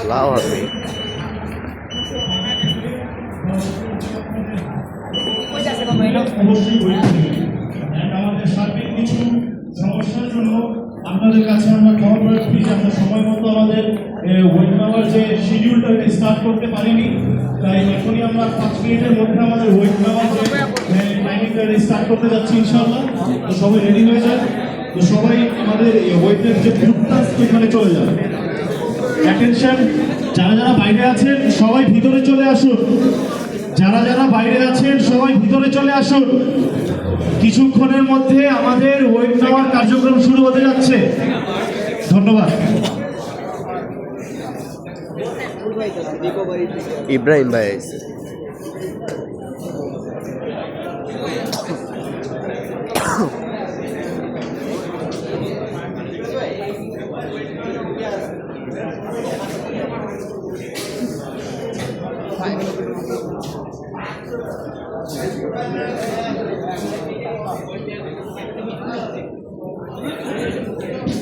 Flower big. অবশ্যই wait করবেন। আমাদের সার্বিক কিছু সমস্যার জন্য আপনাদের কাছে আমরা ক্ষমা প্রার্থী যে আমরা সময় মতো আমাদের ওয়েট নেওয়ার যে শিডিউলটা স্টার্ট করতে পারিনি। তাই এখনই আমরা 5 মিনিটের মধ্যে আমাদের ওয়েট নেওয়ার যে টাইমিংটা স্টার্ট করতে যাচ্ছি ইনশাআল্লাহ। তো সবাই রেডি হয়ে যান। তো সবাই আমাদের ওয়েটের যে গ্রুপটা সেখানে চলে যান। অ্যাটেনশন, যারা যারা বাইরে আছেন সবাই ভিতরে চলে আসুন। যারা যারা বাইরে আছেন সবাই ভিতরে চলে আসুন। কিছুক্ষণের মধ্যে আমাদের ওয়েট নেওয়ার কার্যক্রম শুরু হতে যাচ্ছে। ধন্যবাদ। ইব্রাহিম ভাই